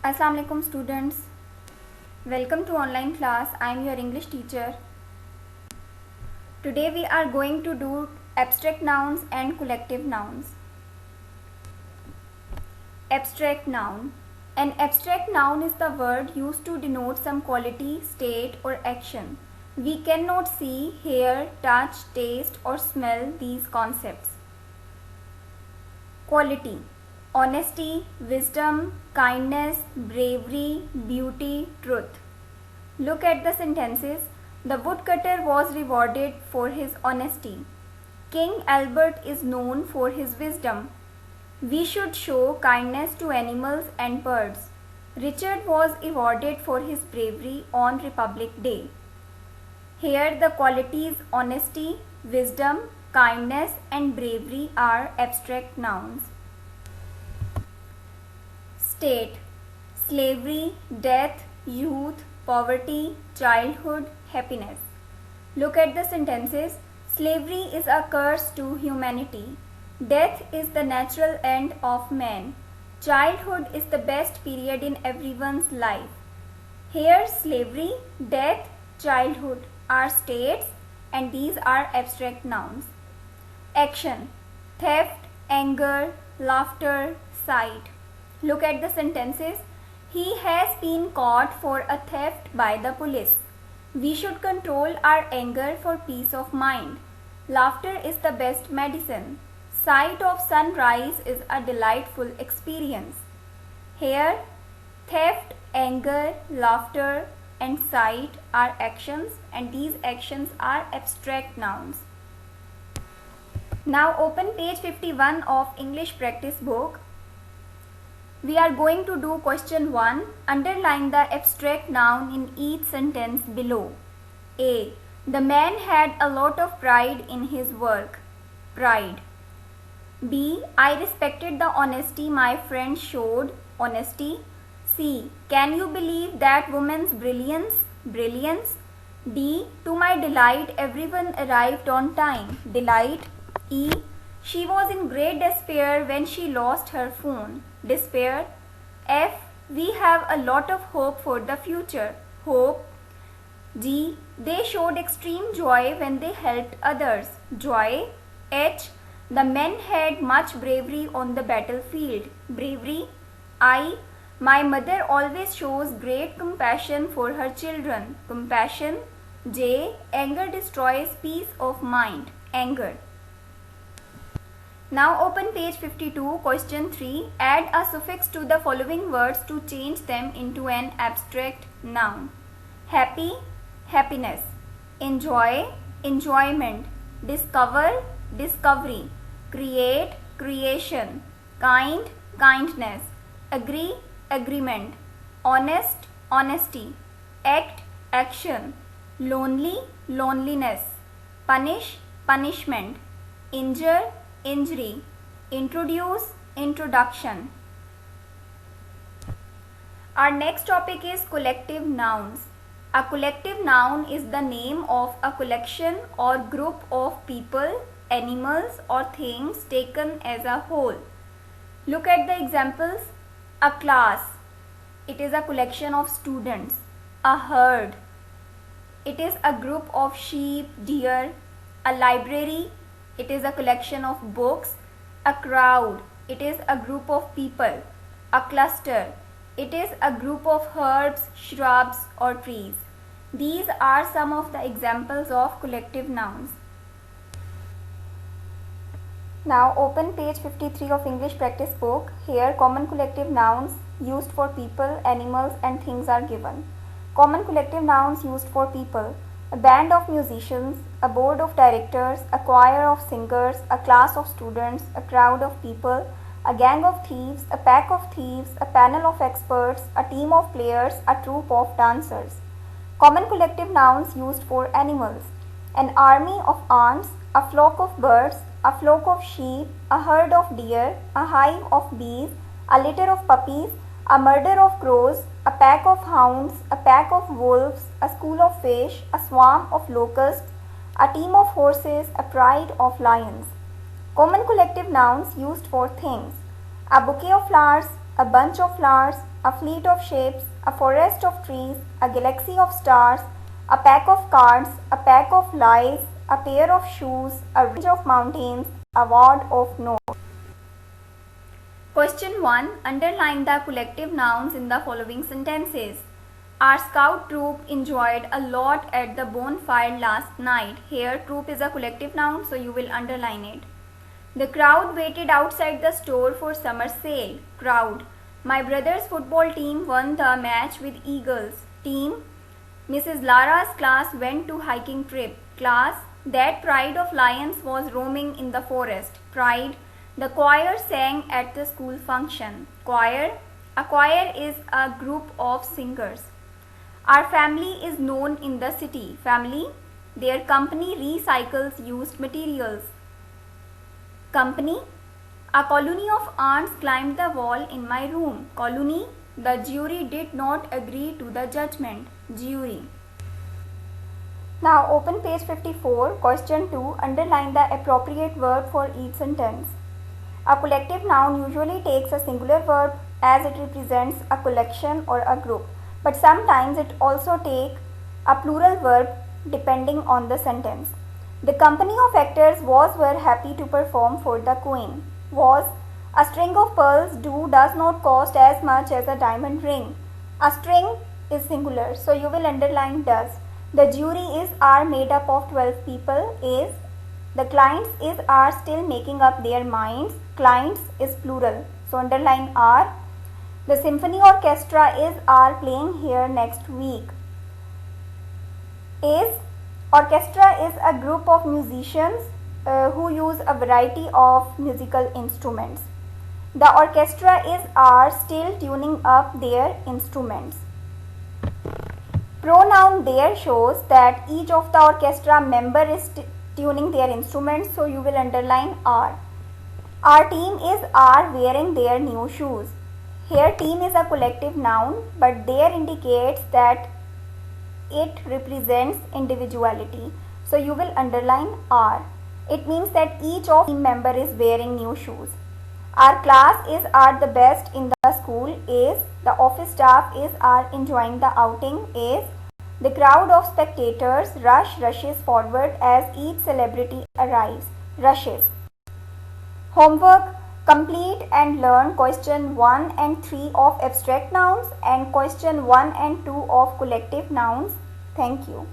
Assalamu alaikum students. Welcome to online class. I am your English teacher. Today we are going to do abstract nouns and collective nouns. Abstract noun. An abstract noun is the word used to denote some quality, state or action. We cannot see, hear, touch, taste or smell these concepts. Quality: honesty, wisdom, kindness, bravery, beauty, truth. Look at the sentences. The woodcutter was rewarded for his honesty. King Albert is known for his wisdom. We should show kindness to animals and birds. Richard was awarded for his bravery on Republic Day. Here the qualities honesty, wisdom, kindness and bravery are abstract nouns. State: slavery, death, youth, poverty, childhood, happiness. Look at the sentences. Slavery is a curse to humanity. Death is the natural end of man. Childhood is the best period in everyone's life. Here slavery, death, childhood are states and these are abstract nouns. Action: theft, anger, laughter, sight. Look at the sentences. He has been caught for a theft by the police. We should control our anger for peace of mind. Laughter is the best medicine. Sight of sunrise is a delightful experience. Here, theft, anger, laughter and sight are actions and these actions are abstract nouns. Now open page 51 of English practice book. We are going to do question 1. Underline the abstract noun in each sentence below. A. The man had a lot of pride in his work. Pride. B. I respected the honesty my friend showed. Honesty. C. Can you believe that woman's brilliance? Brilliance. D. To my delight, everyone arrived on time. Delight. E. She was in great despair when she lost her phone. Despair. F. We have a lot of hope for the future. Hope. G. They showed extreme joy when they helped others. Joy. H. The men had much bravery on the battlefield. Bravery. I. My mother always shows great compassion for her children. Compassion. J. Anger destroys peace of mind. Anger. Now open page 52, question 3. Add a suffix to the following words to change them into an abstract noun. Happy, happiness. Enjoy, enjoyment. Discover, discovery. Create, creation. Kind, kindness. Agree, agreement. Honest, honesty. Act, action. Lonely, loneliness. Punish, punishment. Injure, injury. Introduce, introduction. Our next topic is collective nouns. A collective noun is the name of a collection or group of people, animals or things taken as a whole. Look at the examples. A class. It is a collection of students. A herd. It is a group of sheep, deer. A library. It is a collection of books. A crowd. It is a group of people. A cluster. It is a group of herbs, shrubs or trees. These are some of the examples of collective nouns. Now open page 53 of English practice book. Here common collective nouns used for people, animals and things are given. Common collective nouns used for people. A band of musicians, a board of directors, a choir of singers, a class of students, a crowd of people, a gang of thieves, a pack of thieves, a panel of experts, a team of players, a troupe of dancers. Common collective nouns used for animals. An army of ants, a flock of birds, a flock of sheep, a herd of deer, a hive of bees, a litter of puppies, a murder of crows, a pack of hounds, a pack of wolves, a school of fish, a swarm of locusts, a team of horses, a pride of lions. Common collective nouns used for things. A bouquet of flowers, a bunch of flowers, a fleet of ships, a forest of trees, a galaxy of stars, a pack of cards, a pack of lies, a pair of shoes, a range of mountains, a wad of notes. Question 1. Underline the collective nouns in the following sentences. Our scout troop enjoyed a lot at the bonfire last night. Here, troop is a collective noun, so you will underline it. The crowd waited outside the store for summer sale. Crowd. My brother's football team won the match with Eagles. Team. Mrs. Lara's class went to hiking trip. Class. That pride of lions was roaming in the forest. Pride. The choir sang at the school function. Choir. A choir is a group of singers. Our family is known in the city. Family. Their company recycles used materials. Company. A colony of ants climbed the wall in my room. Colony. The jury did not agree to the judgment. Jury. Now open page 54. Question 2. Underline the appropriate verb for each sentence. A collective noun usually takes a singular verb as it represents a collection or a group, but sometimes it also takes a plural verb depending on the sentence. The company of actors were happy to perform for the queen. Was. A string of pearls does not cost as much as a diamond ring. A string is singular, so you will underline does. The jury are made up of 12 people. Is. The clients are still making up their minds. Clients is plural, so underline are. The symphony orchestra are playing here next week. Is. Orchestra is a group of musicians who use a variety of musical instruments. The orchestra are still tuning up their instruments. Pronoun there shows that each of the orchestra member is tuning their instruments, so you will underline are. Our team are wearing their new shoes. Here team is a collective noun, but there indicates that it represents individuality, so you will underline are. It means that each of team member is wearing new shoes. Our class are the best in the school. Is. The office staff are enjoying the outing. Is. The crowd of spectators rushes forward as each celebrity arrives. Rushes. Homework. Complete and learn question 1 and 3 of abstract nouns and question 1 and 2 of collective nouns. Thank you.